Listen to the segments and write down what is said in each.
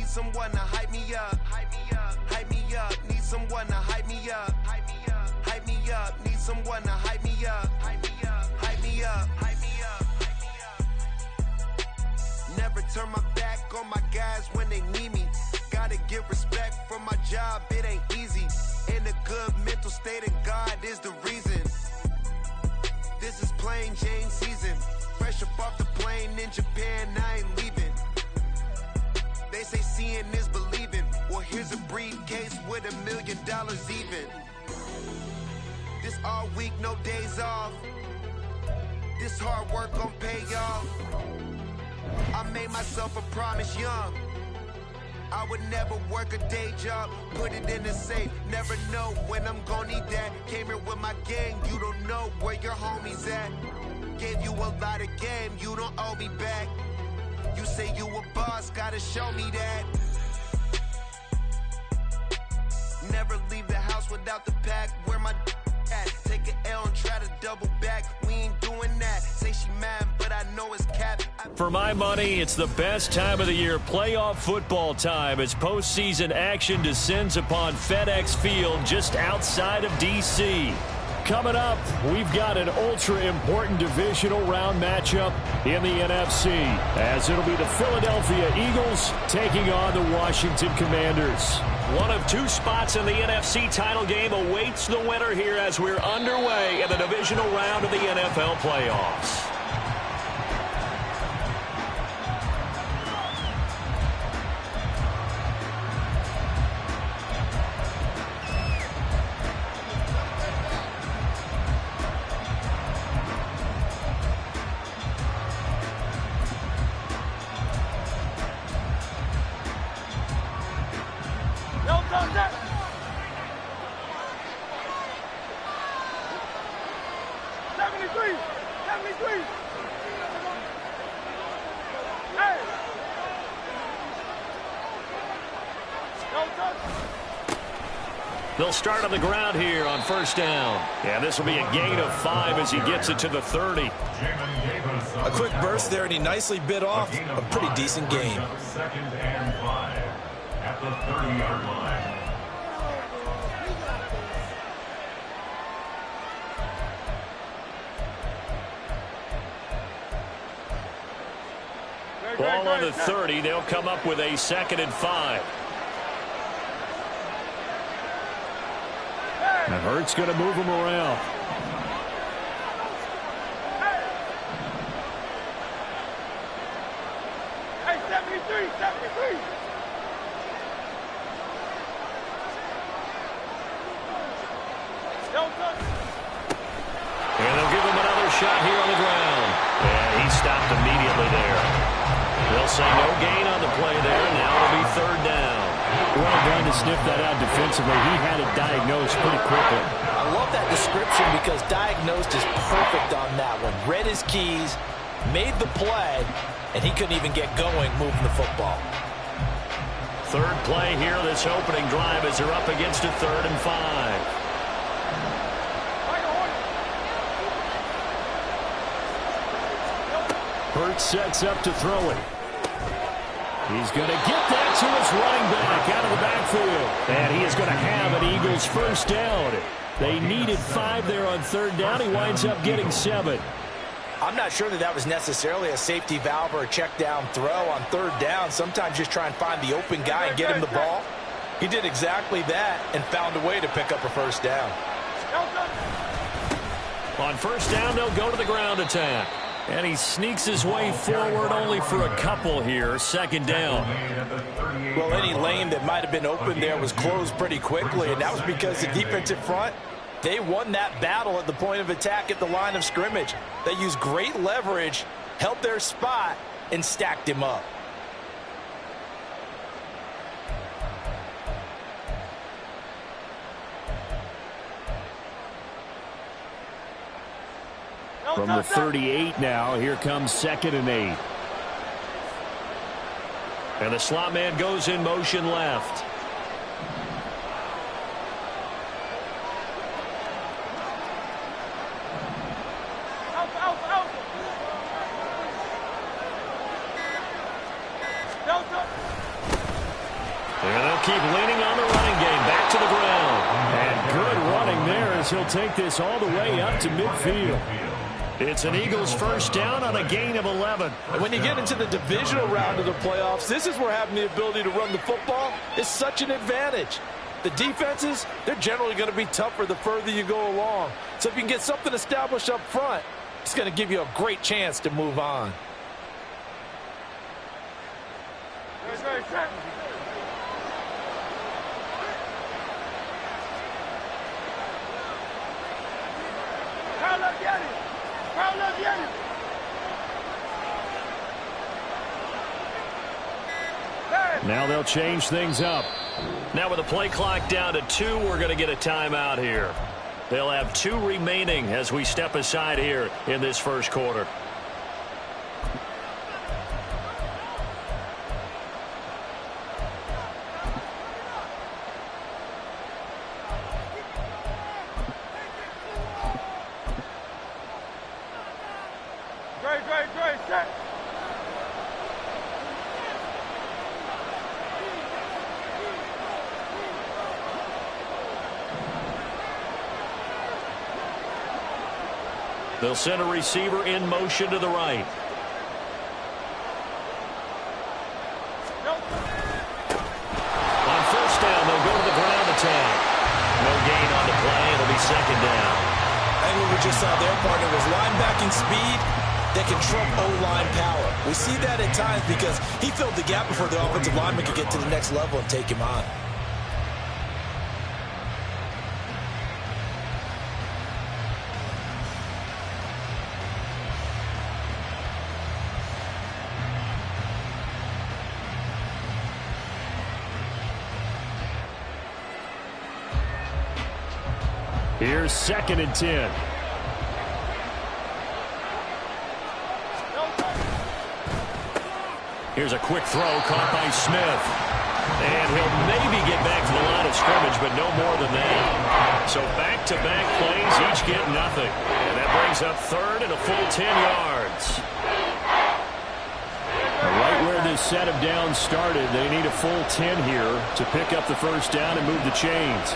someone to hype me up. Hype me up. Hype me up. Need someone to hype me up. Hype me up. Hype me up. Need someone to hype me up. Hype me up. Hype me up. Hype me up. Hype me up. Never turn my back on my guys when they need me. Gotta give respect for my job, it ain't easy. In a good mental state, and God is the reason. This is plain Jane season. Fresh up off the plane in Japan, I ain't leaving. They say seeing is believing. Well, here's a briefcase with $1 million even. This all week, no days off. This hard work gon' pay off. I made myself a promise young. I would never work a day job, put it in the safe. Never know when I'm gonna need that. Came here with my gang, you don't know where your homies at. Gave you a lot of game, you don't owe me back. You say you a boss, gotta show me that. Never leave the house without the pack. Where my at? Take an L and try to double back. We ain't doing that. Say she mad, but I know it's cap. For my money, it's the best time of the year, playoff football time, as postseason action descends upon FedEx Field just outside of D.C. Coming up, we've got an ultra-important divisional round matchup in the NFC, as it'll be the Philadelphia Eagles taking on the Washington Commanders. One of two spots in the NFC title game awaits the winner here as we're underway in the divisional round of the NFL playoffs. They'll start on the ground here on first down. Yeah, this will be a gain of 5 as he gets it to the 30. A quick burst there, and he nicely bit off a pretty decent gain. Second and 5 at the 30-yard line. Ball on the 30. They'll come up with a 2nd and 5. And Hurts going to move him around. Hey, 73. And they'll give him another shot here on the ground. And he stopped immediately there. They'll say no gain on the play there. Now it'll be 3rd down. Well done to sniff that out defensively. He had it diagnosed pretty quickly. I love that description because diagnosed is perfect on that one. Read his keys, made the play, and he couldn't even get going moving the football. 3rd play here, this opening drive, as they're up against a 3rd and 5. Hurts sets up to throw it. He's going to get that to his running back out of the backfield. And he is going to have an Eagles first down. They needed 5 there on 3rd down. He winds up getting 7. I'm not sure that was necessarily a safety valve or a check down throw on 3rd down. Sometimes just try and find the open guy and get him the ball. He did exactly that and found a way to pick up a first down. On first down, they'll go to the ground attack. And he sneaks his way forward only for a couple here. 2nd down. Well, any lane that might have been open there was closed pretty quickly, and that was because the defensive front, they won that battle at the point of attack at the line of scrimmage. They used great leverage, held their spot, and stacked him up. From the 38 now, here comes 2nd and 8. And the slot man goes in motion left. keep leaning on the running game. Back to the ground. And good running there as he'll take this all the way up to midfield. It's an Eagles first down on a gain of 11. And when you get into the divisional round of the playoffs, this is where having the ability to run the football is such an advantage. The defenses, they're generally going to be tougher the further you go along. So if you can get something established up front, it's going to give you a great chance to move on. Now they'll change things up. Now with the play clock down to 2, we're going to get a timeout here. They'll have 2 remaining as we step aside here in this first quarter. Set. They'll send a receiver in motion to the right. On first down, they'll go to the ground attack. No gain on the play. It'll be second down. And what we just saw their partner was linebacking speed that can trump O-line power. We see that at times because he filled the gap before the offensive lineman could get to the next level and take him on. Here's 2nd and 10. Here's a quick throw caught by Smith. And he'll maybe get back to the line of scrimmage, but no more than that. So back-to-back plays, each get nothing. And that brings up 3rd and a full 10 yards. Right where this set of downs started, they need a full 10 here to pick up the first down and move the chains.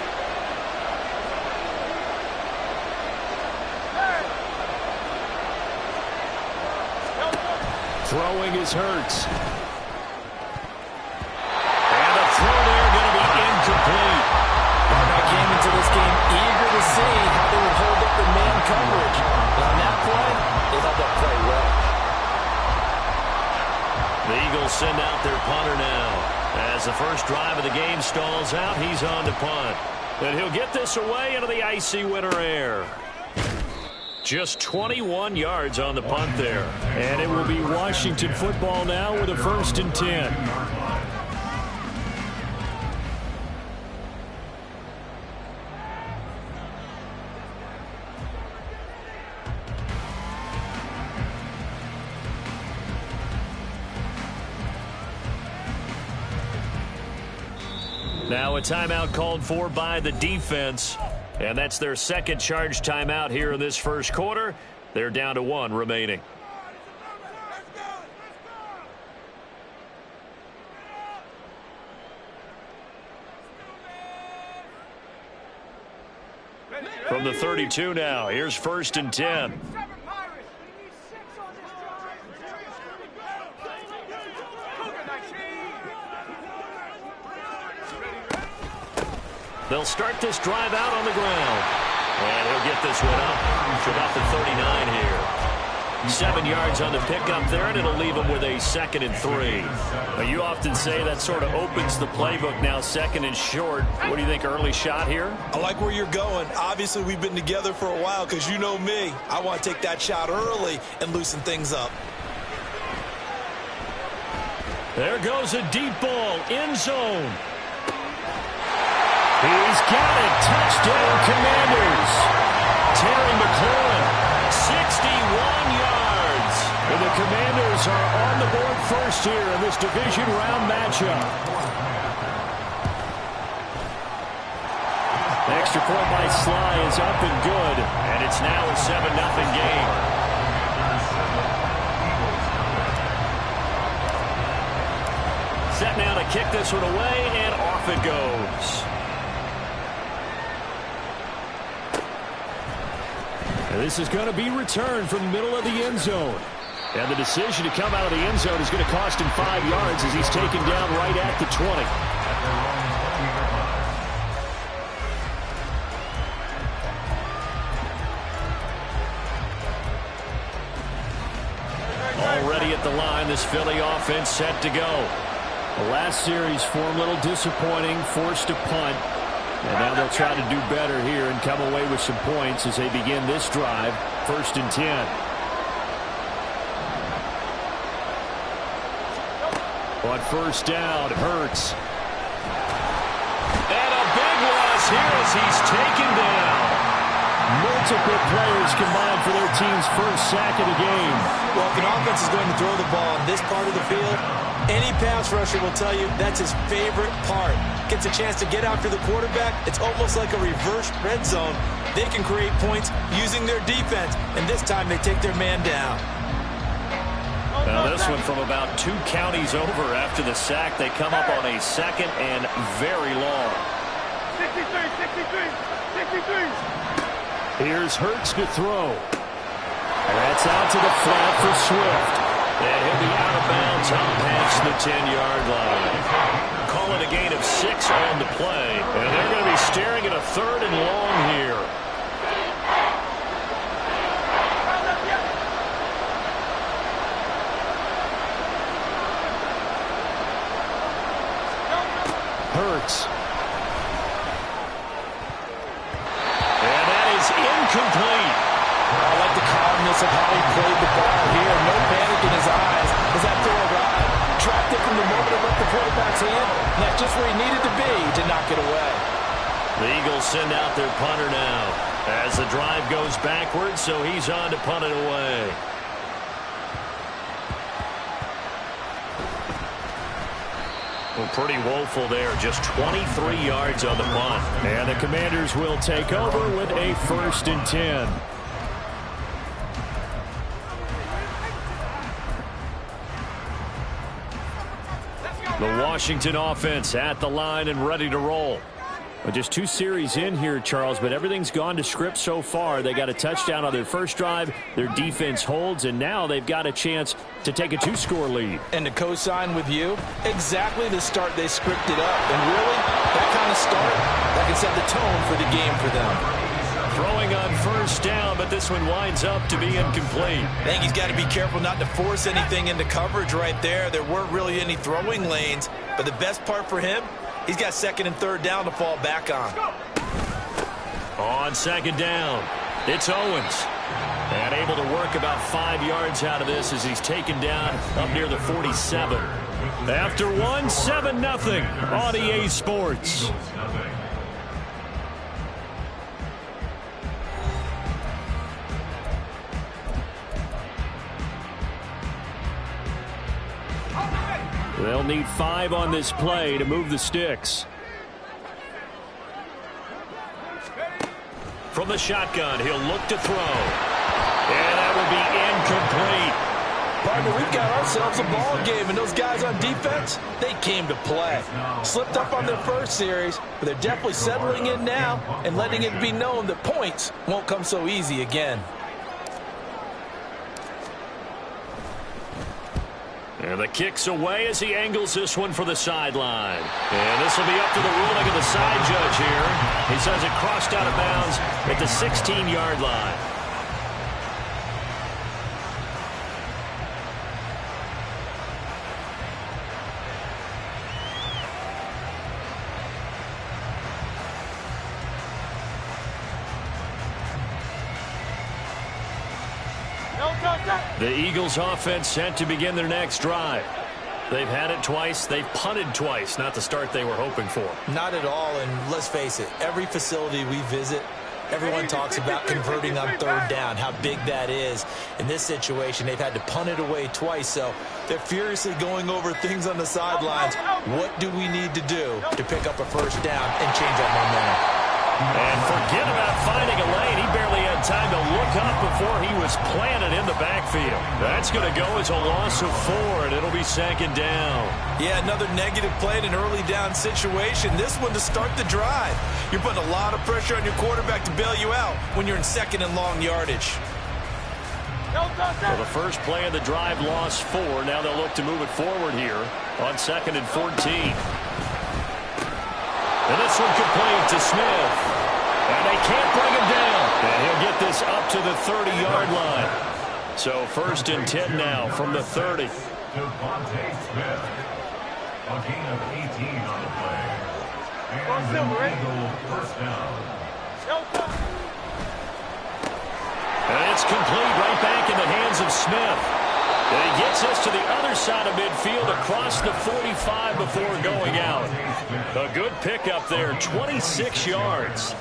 Throwing is Hurts. And the throw there going to be incomplete. Barnett came into this game eager to see how they would hold up in man coverage. And on that play, they held that play well. The Eagles send out their punter now. As the first drive of the game stalls out, he's on to punt. And he'll get this away into the icy winter air. Just 21 yards on the punt there. And it will be Washington football now with a 1st and 10. Now a timeout called for by the defense. And that's their 2nd charge timeout here in this first quarter. They're down to 1 remaining. From the 32 now, here's 1st and 10. They'll start this drive out on the ground. And he'll get this one up to about the 39 here. 7 yards on the pickup there, and it'll leave him with a 2nd and 3. Now, you often say that sort of opens the playbook now, 2nd and short. What do you think, early shot here? I like where you're going. Obviously, we've been together for a while because you know me. I want to take that shot early and loosen things up. There goes a deep ball, end zone. He's got it. Touchdown, Commanders. Terry McLaurin, 61 yards. And the Commanders are on the board first here in this division round matchup. The extra point by Sly is up and good. And it's now a 7-0 game. Set now to kick this one away and off off it goes. And this is going to be returned from the middle of the end zone. And the decision to come out of the end zone is going to cost him 5 yards as he's taken down right at the 20. Already at the line, this Philly offense set to go. The last series for him, a little disappointing, forced a punt. And now they'll try to do better here and come away with some points as they begin this drive, 1st and 10. On 1st down, Hurts. And a big loss here as he's taken down. Multiple players combined for their team's first sack of the game. Well, if an offense is going to throw the ball on this part of the field, any pass rusher will tell you that's his favorite part. Gets a chance to get after the quarterback. It's almost like a reverse red zone. They can create points using their defense, and this time they take their man down. Now this one from about 2 counties over after the sack. They come up on a 2nd and very long. 63. Here's Hurts to throw. And that's out to the flat for Swift. And he'll be out of bounds up past the 10-yard line. Call it a gain of 6 on the play. And they're going to be staring at a 3rd and long here. Hurts. And that is incomplete. I like the calmness of how he played the ball here. No panic in his eyes as that throw arrived. Tracked it from the moment it left the quarterback's hand. And that's just where he needed to be to knock it away. The Eagles send out their punter now as the drive goes backwards, so he's on to punt it away. Well, pretty woeful there. Just 23 yards on the punt. And the Commanders will take over with a 1st and 10. The Washington offense at the line and ready to roll. Well, just 2 series in here, Charles, but everything's gone to script so far. They got a touchdown on their first drive. Their defense holds, and now they've got a chance to take a 2-score lead. And to co-sign with you, exactly the start they scripted up. And really, that kind of start, that can set the tone for the game for them. Throwing on 1st down, but this one winds up to be incomplete. I think he's got to be careful not to force anything into coverage right there. There weren't really any throwing lanes, but the best part for him, he's got 2nd and 3rd down to fall back on. On 2nd down, it's Owens. And able to work about 5 yards out of this as he's taken down up near the 47. After 1, 7-0 on EA Sports. They'll need 5 on this play to move the sticks. From the shotgun, he'll look to throw. And that will be incomplete. Partner, we've got ourselves a ball game, and those guys on defense, they came to play. Slipped up on their first series, but they're definitely settling in now and letting it be known that points won't come so easy again. And the kick's away as he angles this one for the sideline. And this will be up to the ruling of the side judge here. He says it crossed out of bounds at the 16-yard line. The Eagles offense set to begin their next drive. They've had it twice. They've punted twice. Not the start they were hoping for. Not at all, and let's face it, every facility we visit, everyone talks about converting on 3rd down, how big that is. In this situation, they've had to punt it away twice, so they're furiously going over things on the sidelines. What do we need to do to pick up a 1st down and change our momentum? And forget about finding a lane. He barely had time to look up before he was planted in the backfield. That's going to go as a loss of 4, and it'll be second down. Yeah, another negative play in an early down situation. This one to start the drive. You're putting a lot of pressure on your quarterback to bail you out when you're in second and long yardage. So the first play of the drive lost 4. Now they'll look to move it forward here on 2nd and 14. And this one complete to Smith. And they can't bring him down. And he'll get this up to the 30-yard line. So 1st and 10 now from the 30. Devontae Smith. A gain of 18 on the play. And an Eagle first down. And it's complete right back in the hands of Smith. And he gets us to the other side of midfield across the 45 before going out. A good pickup there, 26 yards.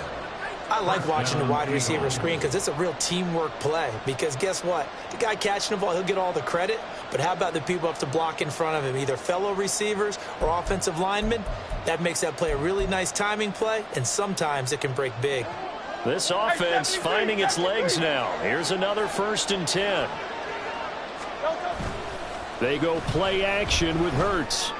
I like watching the wide receiver screen because it's a real teamwork play. Because guess what? The guy catching the ball, he'll get all the credit. But how about the people up to block in front of him, either fellow receivers or offensive linemen? That makes that play a really nice timing play, and sometimes it can break big. This offense finding its legs now. Here's another 1st and 10. They go play action with Hurts.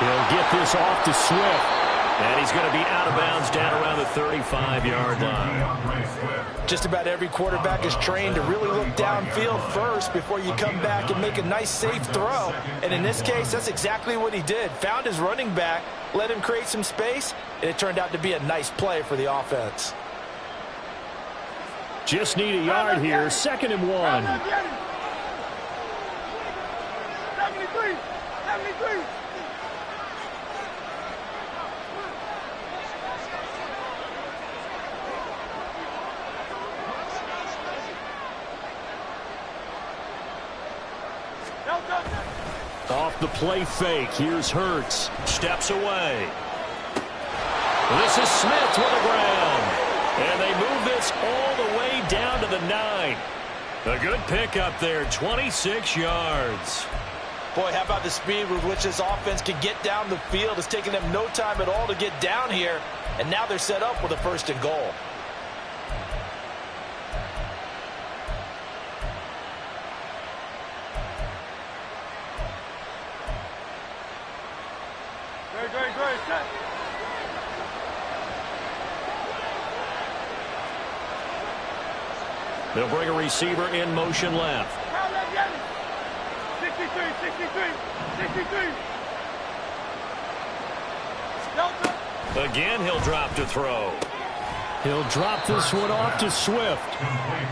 He'll get this off to Swift. And he's going to be out of bounds down around the 35-yard line. Just about every quarterback is trained to really look downfield first before you come back and make a nice, safe throw. And in this case, that's exactly what he did. Found his running back, let him create some space, and it turned out to be a nice play for the offense. Just need a yard here, 2nd and 1. 73. Off the play fake, here's Hurts. Steps away. This is Smith with the ground. And they move this all the way down to the 9. A good pickup there, 26 yards. Boy, how about the speed with which this offense can get down the field? It's taking them no time at all to get down here. And now they're set up with a 1st and goal. Great, set. They'll bring a receiver in motion left. 63. Again, he'll drop to throw. He'll drop this one off to Swift.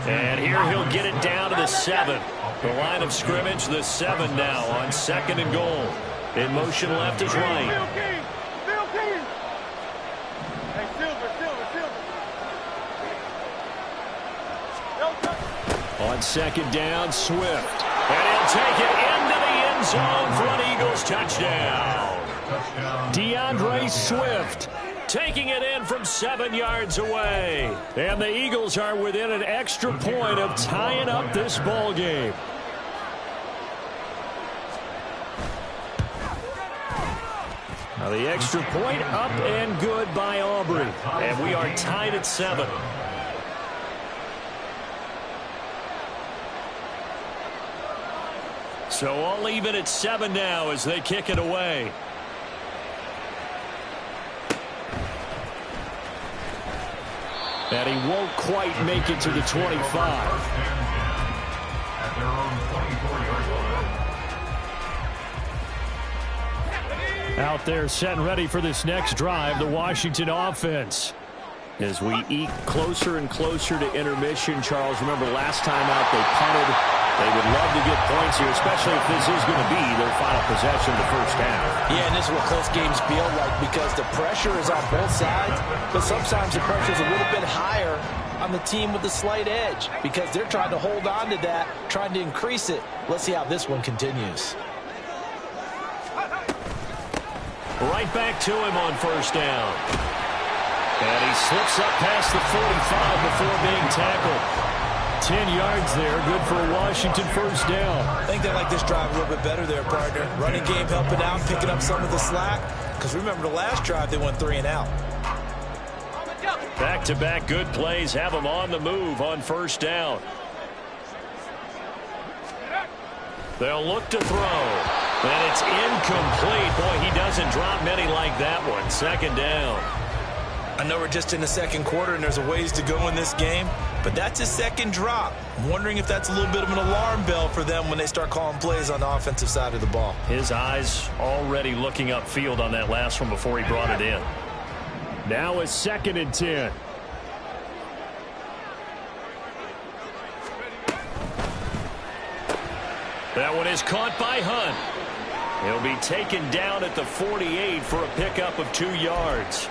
And here he'll get it down to the 7. The line of scrimmage, the 7 now on 2nd and goal. In motion left is right. Bill King. Hey, Silver. On 2nd down, Swift. And he'll take it into the end zone for an Eagles touchdown. DeAndre Swift taking it in from 7 yards away. And the Eagles are within an extra point of tying up this ball game. Now the extra point up and good by Aubrey. And we are tied at 7. So all even at 7 now as they kick it away. And he won't quite make it to the 25. At their own 24-yard line. Out there set and ready for this next drive, the Washington offense. As we eke closer and closer to intermission, Charles, remember last time out they punted. They would love to get points here, especially if this is going to be their final possession of the first half. Yeah, and this is what close games feel like because the pressure is on both sides, but sometimes the pressure is a little bit higher on the team with the slight edge because they're trying to hold on to that, trying to increase it. Let's see how this one continues. Right back to him on 1st down. And he slips up past the 45 before being tackled. 10 yards there, good for a Washington 1st down. I think they like this drive a little bit better there, partner. Running game helping out, picking up some of the slack. Because remember the last drive, they went 3 and out. Back-to-back good plays have them on the move on 1st down. They'll look to throw. And it's incomplete. Boy, he doesn't drop many like that one. Second down. I know we're just in the second quarter and there's a ways to go in this game, but that's his second drop. I'm wondering if that's a little bit of an alarm bell for them when they start calling plays on the offensive side of the ball. His eyes already looking upfield on that last one before he brought it in. Now a 2nd and 10. That one is caught by Hunt. He'll be taken down at the 48 for a pickup of 2 yards.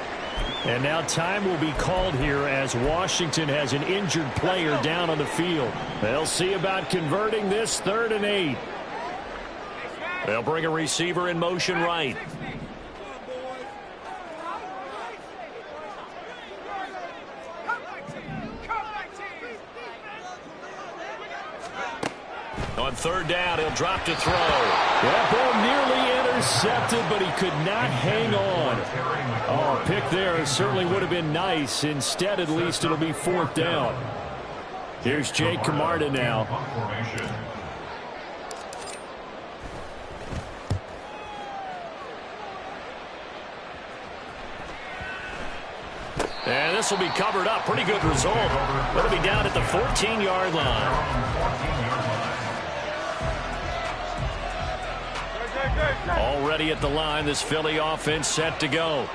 And now time will be called here as Washington has an injured player down on the field. They'll see about converting this 3rd and 8. They'll bring a receiver in motion right. On 3rd down, he'll drop to throw. That ball nearly intercepted, but he could not hang on. Oh, a pick there certainly would have been nice. Instead, at least, it'll be 4th down. Here's Jake Camarda now. And this will be covered up. Pretty good result. It'll be down at the 14-yard line. Already at the line, this Philly offense set to go.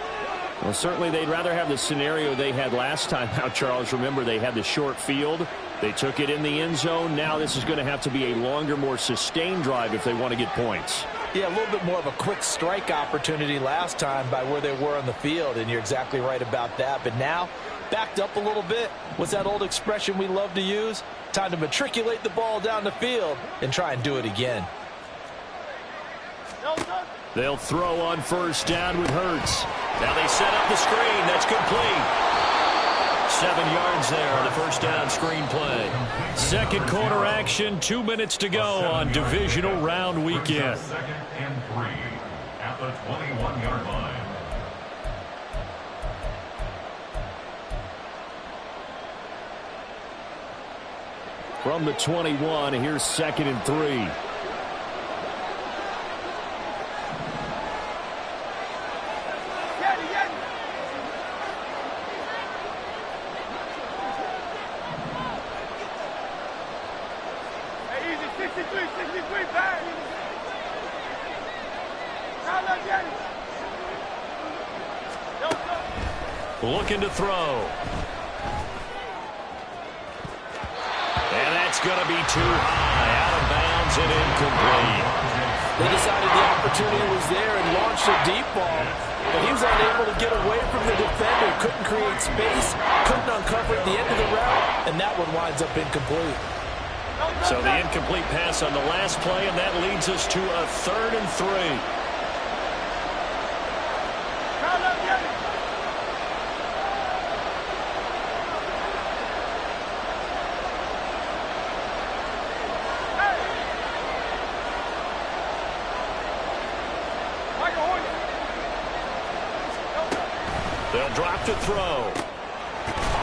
Well, certainly they'd rather have the scenario they had last time out, Charles. Remember, they had the short field. They took it in the end zone. Now this is going to have to be a longer, more sustained drive if they want to get points. Yeah, a little bit more of a quick strike opportunity last time by where they were on the field, and you're exactly right about that. But now, backed up a little bit. What's that old expression we love to use? Time to matriculate the ball down the field and try and do it again. They'll throw on 1st down with Hurts. Now they set up the screen. That's complete. 7 yards there on the 1st down screen play. Second quarter action, 2 minutes to go on divisional round weekend. 2nd and 3 at the 21-yard line. From the 21, here's 2nd and 3. Looking to throw. And that's going to be too high. Out of bounds and incomplete. They decided the opportunity was there and launched a deep ball, but he was unable to get away from the defender. Couldn't create space, couldn't uncover at the end of the route, and that one winds up incomplete. So the incomplete pass on the last play, and that leads us to a 3rd and 3. They'll drop to throw.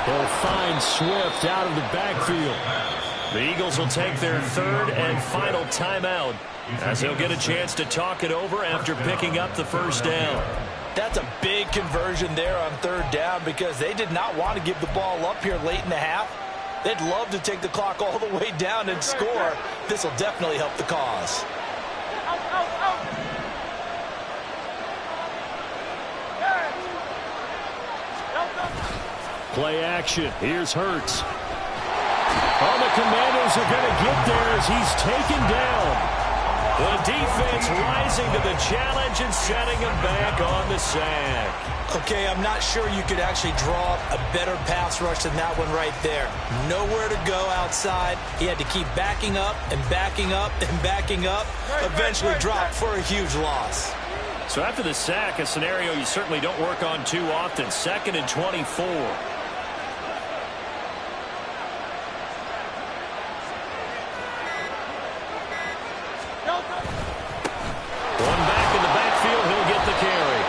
They'll find Swift out of the backfield. The Eagles will take their 3rd and final timeout as they'll get a chance to talk it over after picking up the 1st down. That's a big conversion there on 3rd down because they did not want to give the ball up here late in the half. They'd love to take the clock all the way down and score. This will definitely help the cause. Play action. Here's Hurts. Oh, the Commandos are going to get there as he's taken down. The defense rising to the challenge and setting him back on the sack. Okay, I'm not sure you could actually draw a better pass rush than that one right there. Nowhere to go outside. He had to keep backing up and backing up and backing up. Eventually dropped for a huge loss. So after the sack, a scenario you certainly don't work on too often. 2nd and 24. One back in the backfield, he'll get the carry.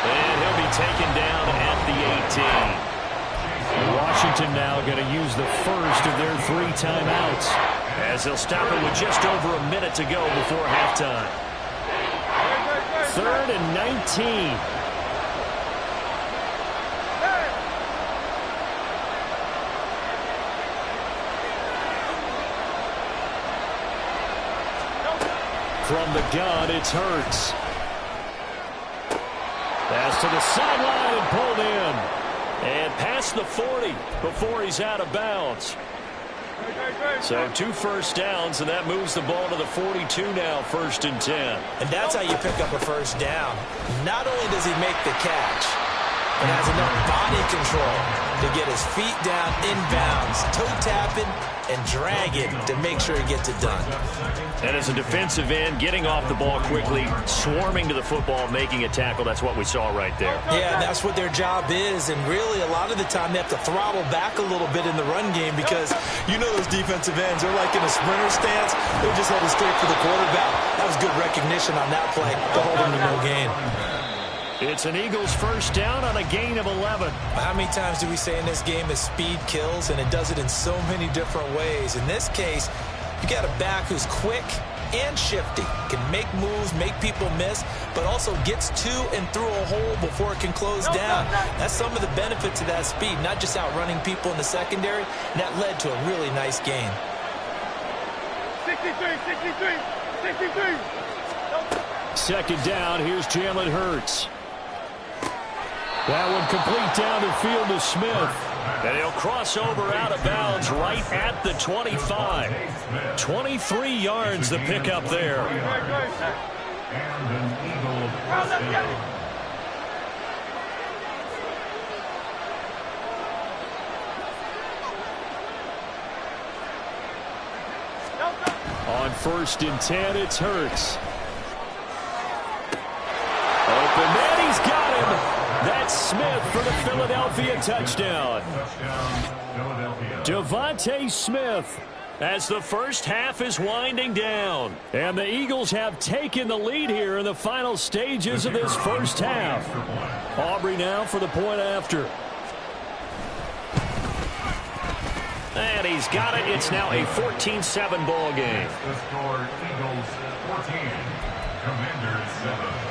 And he'll be taken down at the 18. Washington now going to use the first of their 3 timeouts. as they'll stop it with just over a minute to go before halftime. 3rd and 19. From the gun, it's Hurts. Pass to the sideline and pulled in. And past the 40 before he's out of bounds. So 2 first downs, and that moves the ball to the 42 now, 1st and 10. And that's how you pick up a first down. Not only does he make the catch, but has enough body control to get his feet down inbounds, toe tapping, and dragging to make sure he gets it done. And as a defensive end, getting off the ball quickly, swarming to the football, making a tackle, that's what we saw right there. Yeah, that's what their job is, and really a lot of the time they have to throttle back a little bit in the run game because you know those defensive ends, they're like in a sprinter stance. They just had to stick for the quarterback. That was good recognition on that play to hold him to no gain. It's an Eagles first down on a gain of 11. How many times do we say in this game that speed kills, and it does it in so many different ways? In this case, you got a back who's quick and shifty, can make moves, make people miss, but also gets to and through a hole before it can close down. That's some of the benefits of that speed, not just outrunning people in the secondary, and that led to a really nice gain. 63. 2nd down, here's Jalen Hurts. That one complete down the field to Smith. And he'll cross over out of bounds right at the 25. 23 yards the pickup there. And an Eagle first down. On 1st and 10, it's Hurts. Open man, he's got him. That's Smith for the Philadelphia touchdown. Devontae Smith as the first half is winding down. And the Eagles have taken the lead here in the final stages of this first half. Aubrey now for the point after. And he's got it. It's now a 14-7 ball game. The score, Eagles 14, Commanders 7.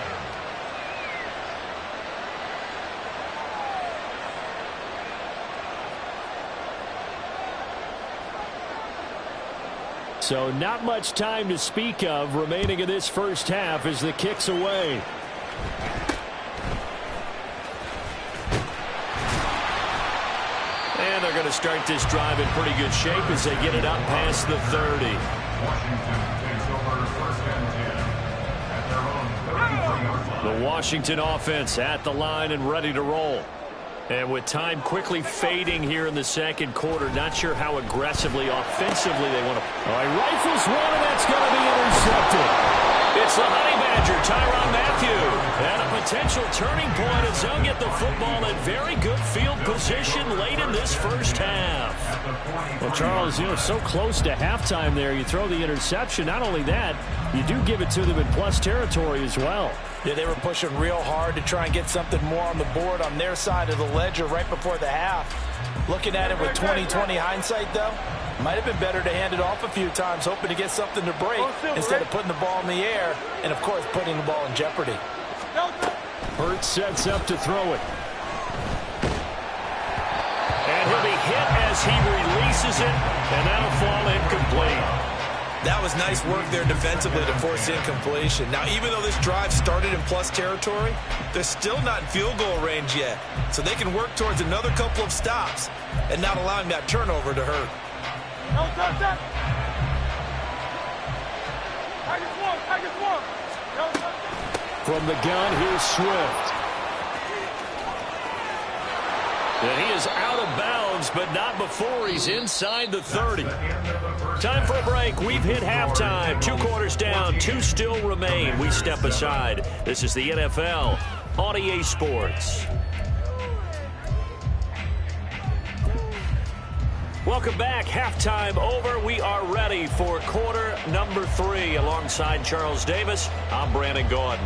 So not much time to speak of remaining in this first half as the kick's away. And they're going to start this drive in pretty good shape as they get it up past the 30. Washington takes over 1st and 10 at their own 33-yard line. The Washington offense at the line and ready to roll. And with time quickly fading here in the 2nd quarter, not sure how aggressively, offensively they want to. All right, rifles one, and that's going to be intercepted. It's the Honey Badger, Tyrann Mathieu. And a potential turning point as they'll get the football in very good field position late in this first half. Well, Charles, so close to halftime there. You throw the interception. Not only that, you do give it to them in plus territory as well. Yeah, they were pushing real hard to try and get something more on the board on their side of the ledger right before the half. Looking at it with 20/20 hindsight, though, might have been better to hand it off a few times, hoping to get something to break instead of putting the ball in the air and, of course, putting the ball in jeopardy. Hurts sets up to throw it. And he'll be hit as he releases it, and that'll fall incomplete. That was nice work there defensively to force incompletion. Now, even though this drive started in plus territory, they're still not in field goal range yet. So they can work towards another couple of stops and not allowing that turnover to hurt. From the gun, here's Swift. And he is out of bounds, but not before he's inside the 30. Time for a break. We've hit halftime. 2 quarters down, 2 still remain. We step aside. This is the NFL on EA Sports. Welcome back. Halftime over. We are ready for quarter number 3. Alongside Charles Davis, I'm Brandon Gaudin.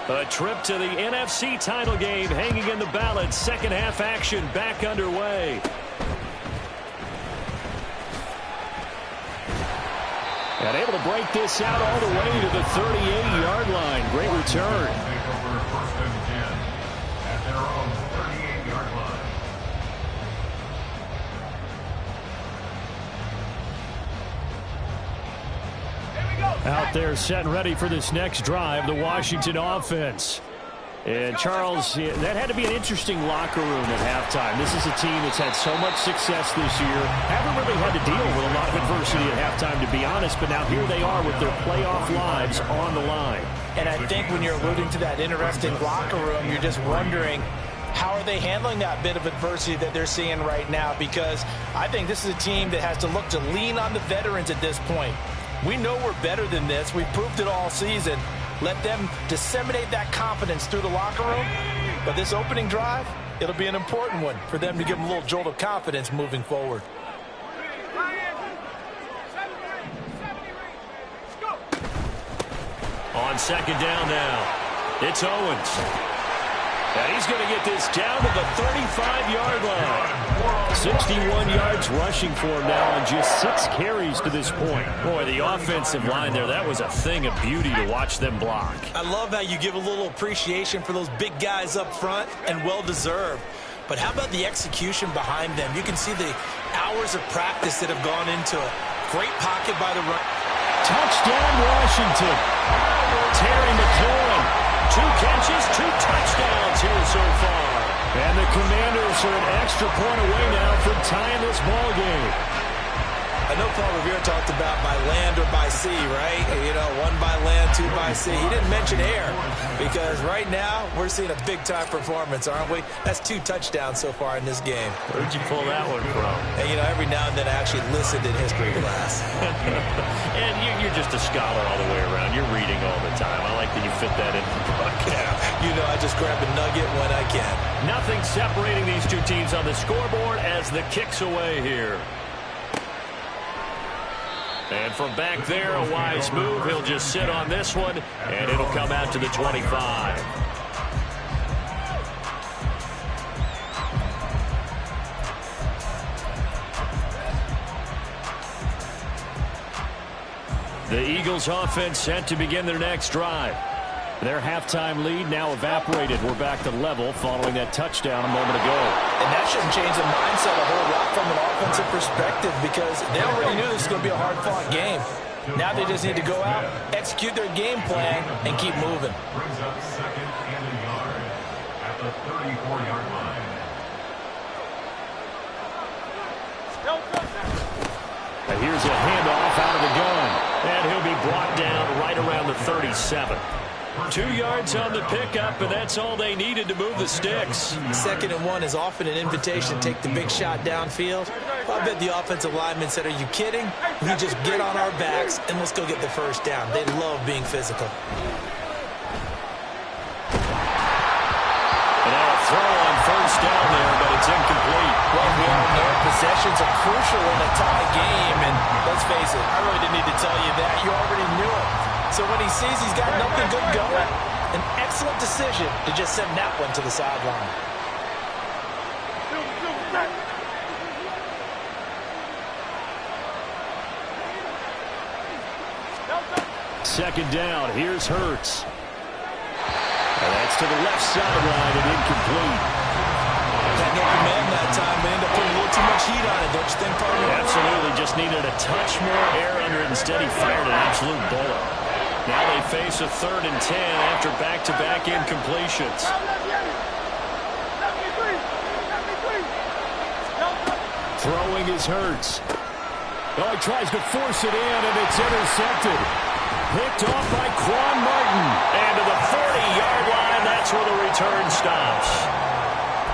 A trip to the NFC title game hanging in the balance. Second half action back underway. And able to break this out all the way to the 38-yard line. Great return. Take over first and 10 at their own 38-yard line. Out there set and ready for this next drive, the Washington offense. And Charles, that had to be an interesting locker room at halftime. This is a team that's had so much success this year. Haven't really had to deal with a lot of adversity at halftime, to be honest. But now here they are with their playoff lives on the line. And I think when you're alluding to that interesting locker room, you're just wondering, how are they handling that bit of adversity that they're seeing right now? Because I think this is a team that has to look to lean on the veterans at this point. We know we're better than this. We've proved it all season. Let them disseminate that confidence through the locker room. But this opening drive, it'll be an important one for them to give them a little jolt of confidence moving forward. On second down now, it's Owens. And he's going to get this down to the 35-yard line. 61 yards rushing for him now on just 6 carries to this point. Boy, the offensive line there, that was a thing of beauty to watch them block. I love how you give a little appreciation for those big guys up front, and well-deserved. But how about the execution behind them? You can see the hours of practice that have gone into it. Great pocket by the run. Touchdown, Washington. Terry McLaurin. 2 catches, 2 touchdowns here so far. And the Commanders are an extra point away now from tying this ball game. I know Paul Revere talked about by land or by sea, right? You know, 1 by land, 2 by sea. He didn't mention air because right now we're seeing a big-time performance, aren't we? That's 2 touchdowns so far in this game. Where'd you pull that one from? And, you know, every now and then I actually listened in history class. And you're just a scholar all the way around. You're reading all the time. I like that you fit that in the broadcast. You know, I just grab a nugget when I can. Nothing separating these two teams on the scoreboard as the kick's away here. And from back there, a wise move. He'll just sit on this one, and it'll come out to the 25. The Eagles offense set to begin their next drive. Their halftime lead now evaporated. We're back to level following that touchdown a moment ago. And that shouldn't change the mindset a whole lot from an offensive perspective because they already knew this was going to be a hard-fought game. Now they just need to go out, execute their game plan, and keep moving. Brings up second and a yard at the 34-yard line. And here's a handoff out of the gun. And he'll be brought down right around the 37. 2 yards on the pickup, and that's all they needed to move the sticks. 2nd and 1 is often an invitation to take the big shot downfield. I bet the offensive lineman said, are you kidding? We just get on our backs, and let's go get the first down. They love being physical. And now a throw on first down there, but it's incomplete. Well, we all know possessions are crucial in a tie game, and let's face it, I really didn't need to tell you that. You already knew it. So when he sees he's got nothing good going, an excellent decision to just send that one to the sideline. Second down, here's Hurts. And that's to the left sideline and incomplete. Got no command that time, but ended up putting a little too much heat on it, don't you think, partner? Absolutely, just needed a touch more air under it. Instead, he fired an absolute bullet. Now they face a 3rd and 10 after back-to-back incompletions. Throwing is Hurts. Oh, he tries to force it in, and it's intercepted. Picked off by Quan Martin. And to the 40-yard line, that's where the return stops.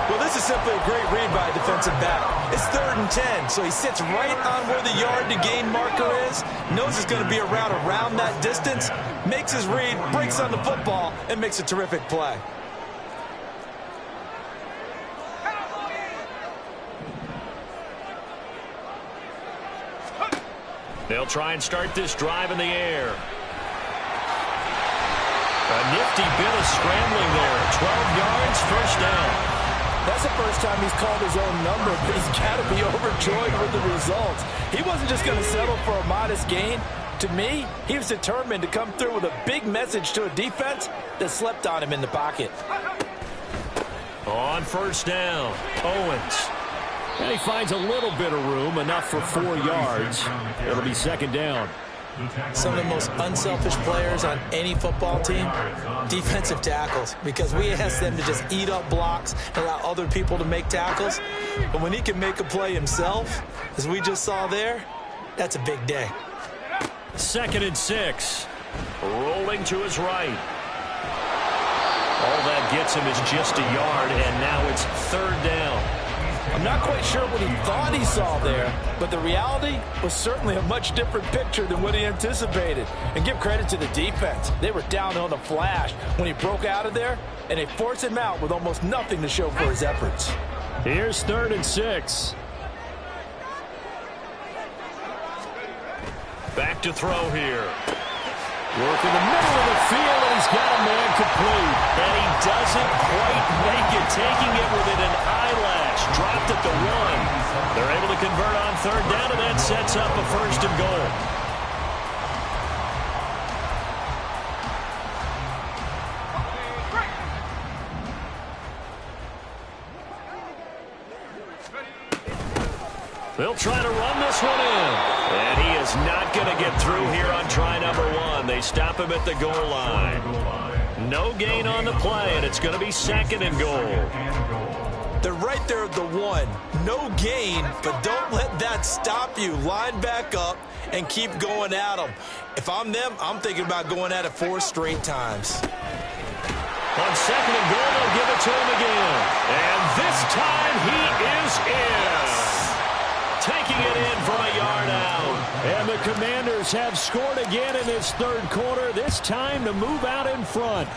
Well, this is simply a great read by a defensive back. It's 3rd and 10, so he sits right on where the yard-to-gain marker is, knows it's going to be a route around that distance, makes his read, breaks on the football, and makes a terrific play. They'll try and start this drive in the air. A nifty bit of scrambling there. 12 yards, first down. That's the first time he's called his own number, but he's got to be overjoyed with the results. He wasn't just going to settle for a modest gain. To me, he was determined to come through with a big message to a defense that slept on him in the pocket. On first down, Owens. And he finds a little bit of room, enough for 4 yards. It'll be second down. Some of the most unselfish players on any football team, defensive tackles, because we ask them to just eat up blocks and allow other people to make tackles. But when he can make a play himself, as we just saw there, that's a big day. 2nd and 6. Rolling to his right. All that gets him is just a yard, and now it's 3rd down. I'm not quite sure what he thought he saw there, but the reality was certainly a much different picture than what he anticipated. And give credit to the defense. They were down on the flash when he broke out of there, and they forced him out with almost nothing to show for his efforts. Here's 3rd and 6. Back to throw here. Work in the middle of the field, and he's got a man complete. And he doesn't quite make it, taking it within an eyelash. Dropped at the 1. They're able to convert on 3rd down, and that sets up a 1st and goal. They'll try to run this one in. And he is not going to get through here on try number 1. They stop him at the goal line. No gain on the play, and it's going to be 2nd and goal. They're right there at the 1. No gain, but don't let that stop you. Line back up and keep going at them. If I'm them, I'm thinking about going at it 4 straight times. On 2nd and goal, they'll give it to him again. And this time he is in. Taking it in from a yard out. And the Commanders have scored again in this 3rd quarter, this time to move out in front.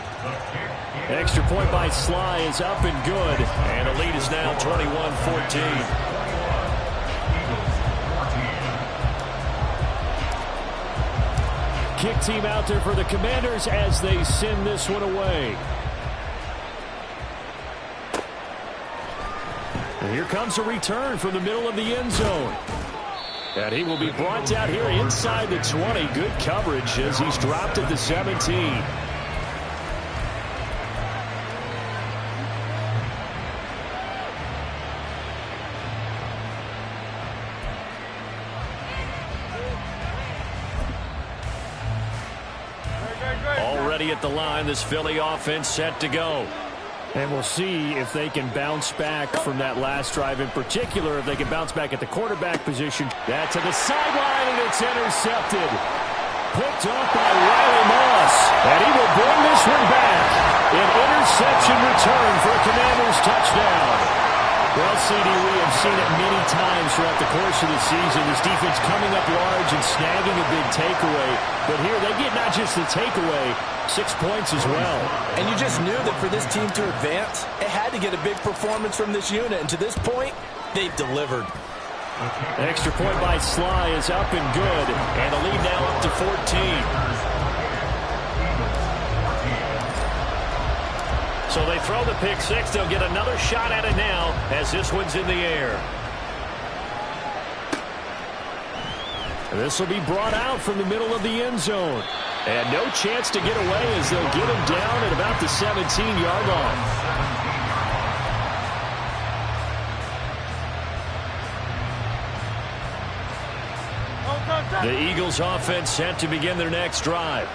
Extra point by Sly is up and good. And the lead is now 21-14. Kick team out there for the Commanders as they send this one away. And here comes a return from the middle of the end zone. And he will be brought down here inside the 20. Good coverage as he's dropped at the 17. Already at the line, this Philly offense set to go. And we'll see if they can bounce back from that last drive in particular, if they can bounce back at the quarterback position. That's to the sideline, and it's intercepted. Picked off by Riley Moss. And he will bring this one back. An interception return for a Commanders touchdown. Well, CD, we have seen it many times throughout the course of the season. This defense coming up large and snagging a big takeaway. But here they get not just the takeaway, 6 points as well. And you just knew that for this team to advance, it had to get a big performance from this unit. And to this point, they've delivered. Extra point by Sly is up and good. And the lead now up to 14. So they throw the pick 6. They'll get another shot at it now as this one's in the air. And this will be brought out from the middle of the end zone. And no chance to get away as they'll get him down at about the 17-yard line. The Eagles offense set to begin their next drive.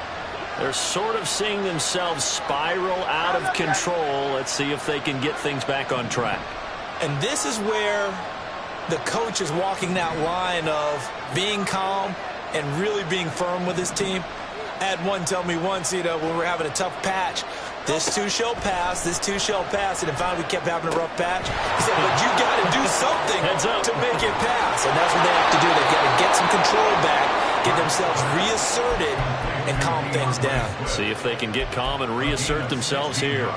They're sort of seeing themselves spiral out of control. Let's see if they can get things back on track. And this is where the coach is walking that line of being calm and really being firm with his team. I had one tell me once, when we're having a tough patch, this too shall pass, this too shall pass. And if we kept having a rough patch, he said, but you got to do something to make it pass. And that's what they have to do. They've got to get some control back, get themselves reasserted, and calm things down. See if they can get calm and reassert themselves here.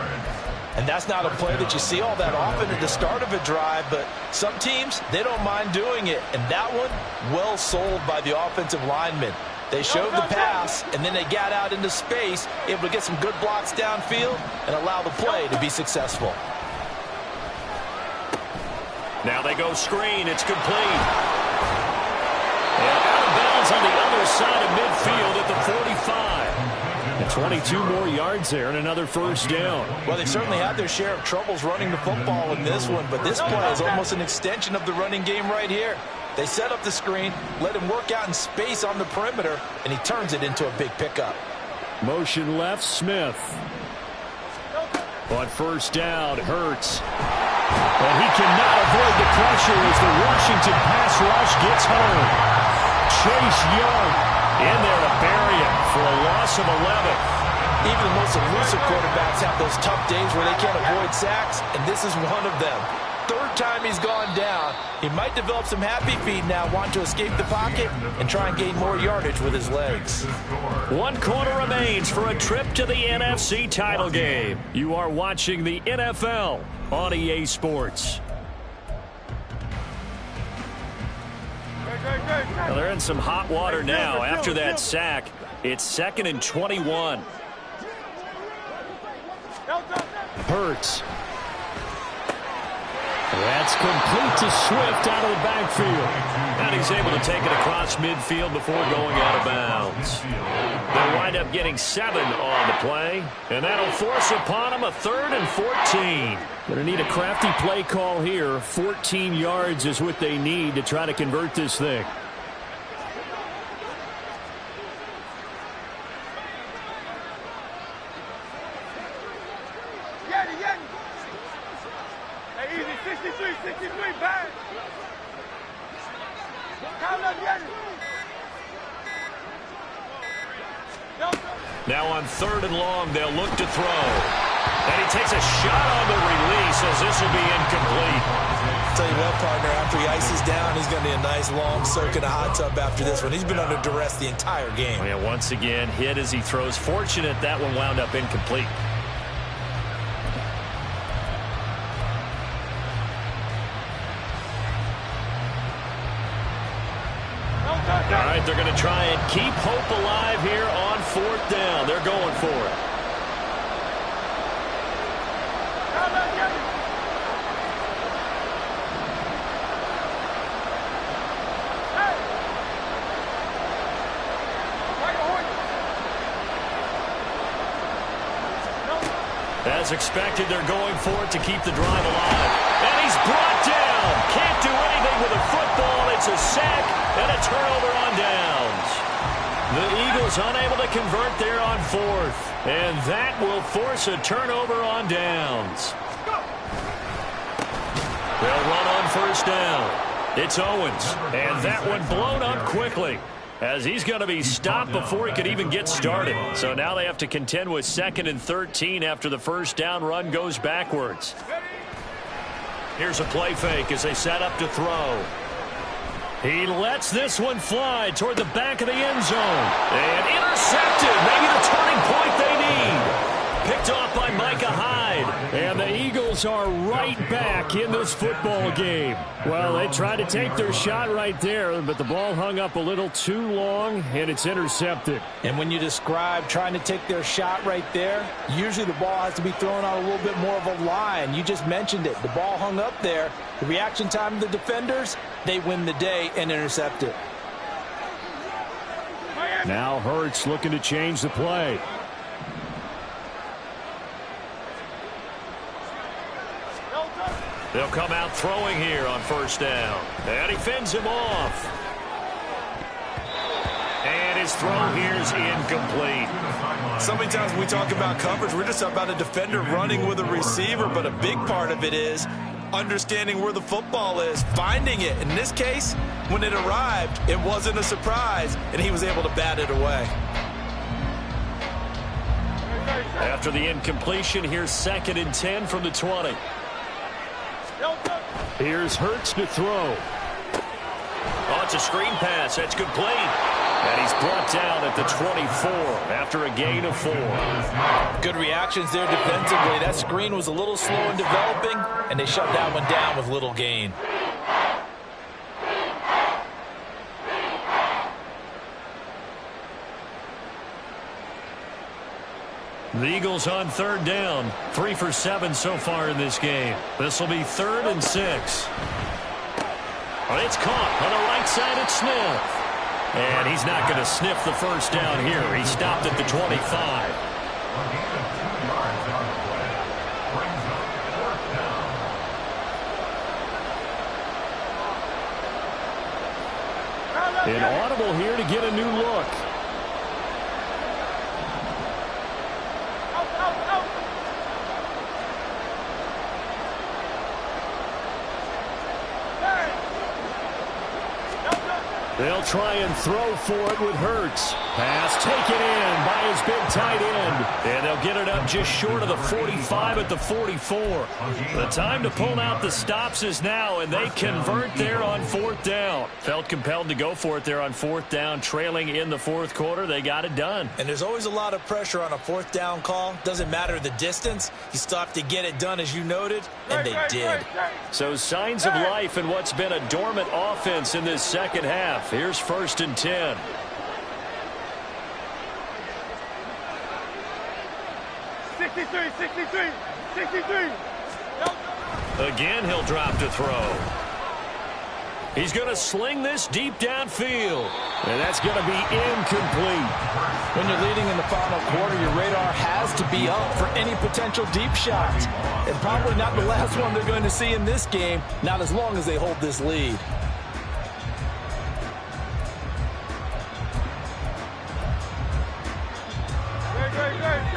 And that's not a play that you see all that often at the start of a drive, but some teams, they don't mind doing it. And that one, well sold by the offensive lineman. They showed the pass, and then they got out into space, able to get some good blocks downfield and allow the play to be successful. Now they go screen. It's complete. And out of bounds on the other side of midfield at the 45. And 22 more yards there and another first down. Well, they certainly had their share of troubles running the football in this one, but this play is almost an extension of the running game right here. They set up the screen, let him work out in space on the perimeter, and he turns it into a big pickup. Motion left, Smith. On first down, Hurts. And he cannot avoid the pressure as the Washington pass rush gets home. Chase Young in there to bury him for a loss of 11. Even the most elusive quarterbacks have those tough days where they can't avoid sacks, and this is one of them. Third time he's gone down. He might develop some happy feet now, wanting to escape the pocket and try and gain more yardage with his legs. 1 quarter remains for a trip to the NFC title game. You are watching the NFL on EA Sports. Well, they're in some hot water now. After that sack, it's 2nd and 21. Hurts. That's complete to Swift out of the backfield. And he's able to take it across midfield before going out of bounds. They'll wind up getting 7 on the play, and that'll force upon him a 3rd and 14. Going to need a crafty play call here. 14 yards is what they need to try to convert this thing. Now on 3rd and long, they'll look to throw. And he takes a shot on the release as this will be incomplete. Tell you what, partner, after he ices down, he's going to need a nice long soak in a hot tub after this one. He's been under duress the entire game. Yeah, once again, hit as he throws. Fortunate that one wound up incomplete. All right, they're going to try and keep hope alive here on 4th down. They're going for it. As expected, they're going for it to keep the drive alive. And he's brought down. Can't do anything with a football. It's a sack and a turnover on downs. The Eagles unable to convert there on 4th. And that will force a turnover on downs. They'll run on first down. It's Owens. And that one blown up quickly, as he's going to be stopped before he could even get started. So now they have to contend with 2nd and 13 after the first down run goes backwards. Here's a play fake as they set up to throw. He lets this one fly toward the back of the end zone. And intercepted. Maybe the turning point they need. Picked off by Micah Hyde. And the Eagles are right back in this football game. Well, they tried to take their shot right there, but the ball hung up a little too long, and it's intercepted. And when you describe trying to take their shot right there, usually the ball has to be thrown on a little bit more of a line. You just mentioned it. The ball hung up there. The reaction time of the defenders, they win the day and intercept it. Now Hurts looking to change the play. They'll come out throwing here on first down. And he fends him off. And his throw here is incomplete. So many times when we talk about coverage, we're just about a defender running with a receiver, but a big part of it is understanding where the football is, finding it. In this case, when it arrived, it wasn't a surprise, and he was able to bat it away. After the incompletion, here's 2nd and 10 from the 20. Here's Hurts to throw. Oh, it's a screen pass. That's complete. And he's brought down at the 24 after a gain of 4. Good reactions there defensively. That screen was a little slow in developing, and they shut that one down with little gain. The Eagles on third down. 3 for 7 so far in this game. This will be 3rd and 6. It's caught on the right side at Smith. And he's not going to sniff the first down here. He stopped at the 25. An audible here to get a new look. They'll try and throw for it with Hurts. Pass taken in by his big tight end. And they'll get it up just short of the 45 at the 44. The time to pull out the stops is now, and they convert there on 4th down. Felt compelled to go for it there on 4th down, trailing in the 4th quarter. They got it done. And there's always a lot of pressure on a 4th down call. Doesn't matter the distance. You still have to get it done, as you noted, and they did. So signs of life in what's been a dormant offense in this second half. Here's 1st and 10. Again, he'll drop to throw. He's going to sling this deep downfield. And that's going to be incomplete. When you're leading in the final quarter, your radar has to be up for any potential deep shots. And probably not the last one they're going to see in this game, not as long as they hold this lead.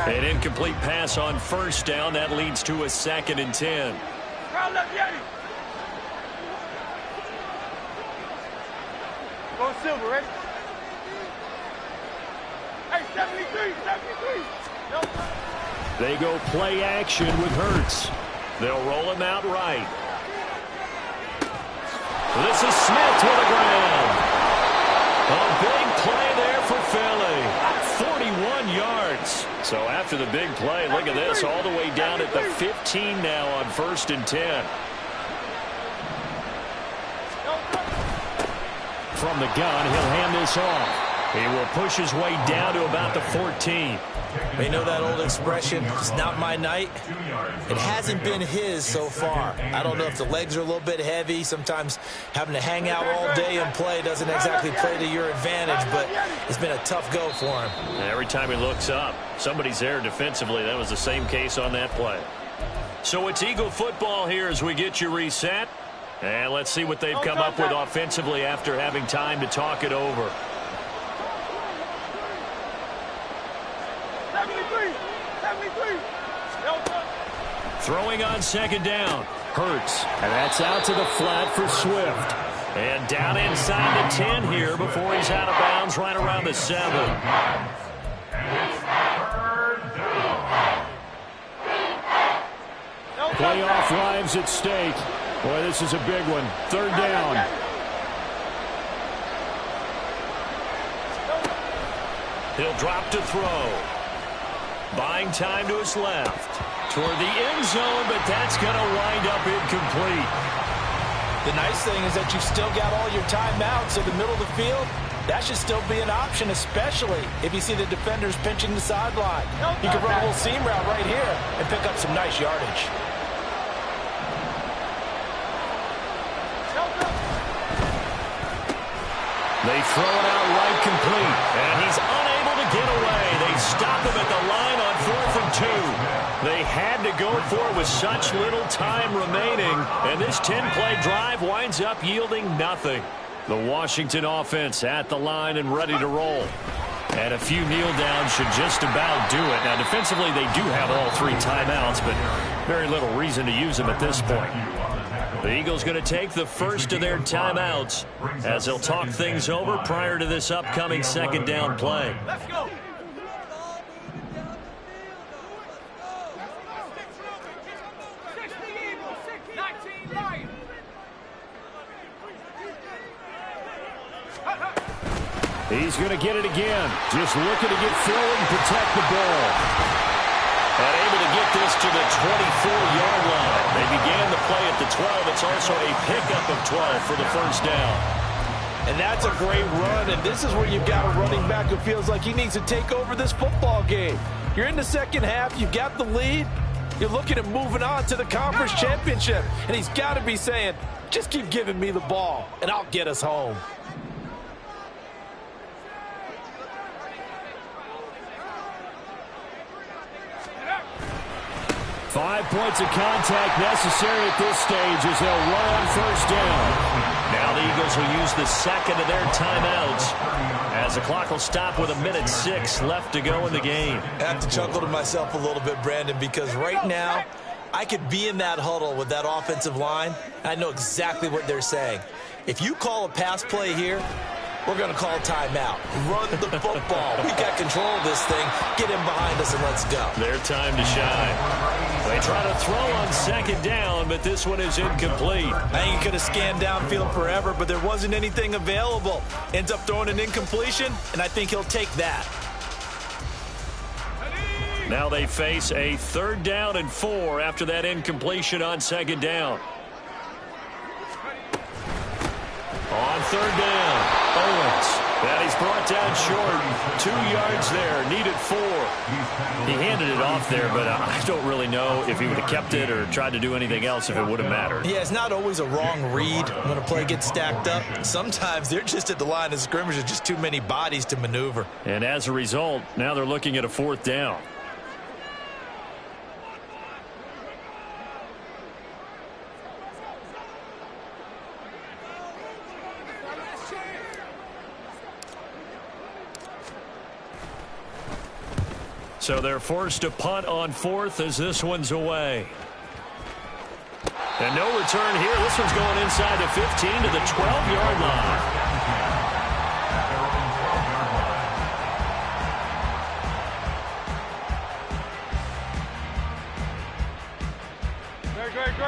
An incomplete pass on 1st down. That leads to a 2nd and 10. Go Silver, ready? Hey, 73, 73. No. They go play action with Hurts. They'll roll him out right. This is Smith to the ground. A big play there for Philly. 41 yards. So after the big play, look at this, all the way down at the 15 now on 1st and 10. From the gun, he'll hand this off. He will push his way down to about the 14. They know that old expression, it's not my night. It hasn't been his so far. I don't know if the legs are a little bit heavy. Sometimes having to hang out all day and play doesn't exactly play to your advantage, but it's been a tough go for him. And every time he looks up, somebody's there defensively. That was the same case on that play. So it's Eagle football here as we get you reset. And let's see what they've come up with offensively after having time to talk it over. 73, 73. Throwing on 2nd down. Hurts. And that's out to the flat for Swift. And down inside the 10 here before he's out of bounds right around the 7. Playoff lives at stake. Boy, this is a big one. 3rd down. He'll drop to throw. Buying time to his left. Toward the end zone, but that's going to wind up incomplete. The nice thing is that you've still got all your timeouts in the middle of the field. That should still be an option, especially if you see the defenders pinching the sideline. You can run a little seam route right here and pick up some nice yardage. They throw it out right complete, and he's unable to get away. They stop him at the line on 4th and 2. They had to go for it with such little time remaining, and this 10-play drive winds up yielding nothing. The Washington offense at the line and ready to roll. And a few kneel downs should just about do it. Now, defensively, they do have all 3 timeouts, but very little reason to use them at this point. The Eagles going to take the first of their timeouts as they'll talk things over prior to this upcoming 2nd down play. Let's go. He's going to get it again. Just looking to get forward and protect the ball. And able to get this to the 24-yard line. They began the play at the 12. It's also a pickup of 12 for the 1st down. And that's a great run, and this is where you've got a running back who feels like he needs to take over this football game. You're in the second half. You got the lead. You're looking at moving on to the conference championship. And he's got to be saying, just keep giving me the ball, and I'll get us home. Five points of contact necessary at this stage as they'll run on first down. Now the Eagles will use the second of their timeouts as the clock will stop with 1:06 left to go in the game. I have to chuckle to myself a little bit, Brandon, because right now I could be in that huddle with that offensive line. I know exactly what they're saying. If you call a pass play here, we're going to call a timeout. Run the football. We got control of this thing. Get him behind us and let's go. Their time to shine. They try to throw on second down, but this one is incomplete. I think he could have scanned downfield forever, but there wasn't anything available. Ends up throwing an incompletion, and I think he'll take that. Now they face a 3rd down and 4 after that incompletion on second down. On 3rd down, Owens. And he's brought down short. 2 yards there, needed 4. He handed it off there, but I don't really know if he would have kept it or tried to do anything else if it would have mattered. Yeah, it's not always a wrong read when a play gets stacked up. Sometimes they're just at the line of scrimmage. There's just too many bodies to maneuver. And as a result, now they're looking at a 4th down. So they're forced to punt on 4th as this one's away. And no return here. This one's going inside the 15 to the 12-yard line.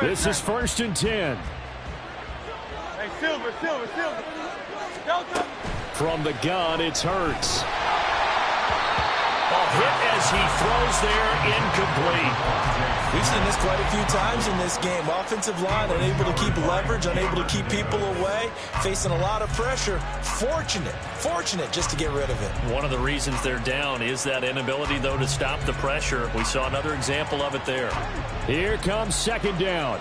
This is 1st and 10. Hey, Silver. Delta. From the gun, it's Hurts. Hit as he throws there, incomplete. We've seen this quite a few times in this game. Offensive line unable to keep leverage, unable to keep people away, facing a lot of pressure. Fortunate just to get rid of it. One of the reasons they're down is that inability, though, to stop the pressure. We saw another example of it there. Here comes 2nd down.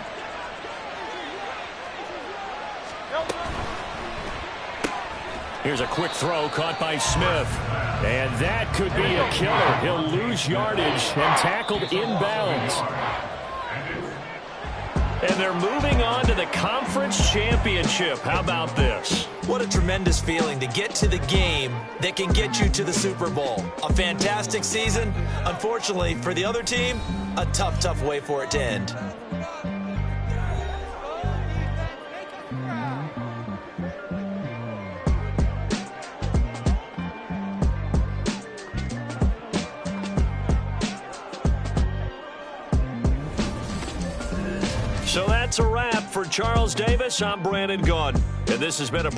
Here's a quick throw caught by Smith. And that could be a killer. He'll lose yardage and tackled inbounds. And they're moving on to the conference championship. How about this? What a tremendous feeling to get to the game that can get you to the Super Bowl. A fantastic season. Unfortunately, for the other team, a tough way for it to end. So that's a wrap for Charles Davis. I'm Brandon Gaudin, and this has been a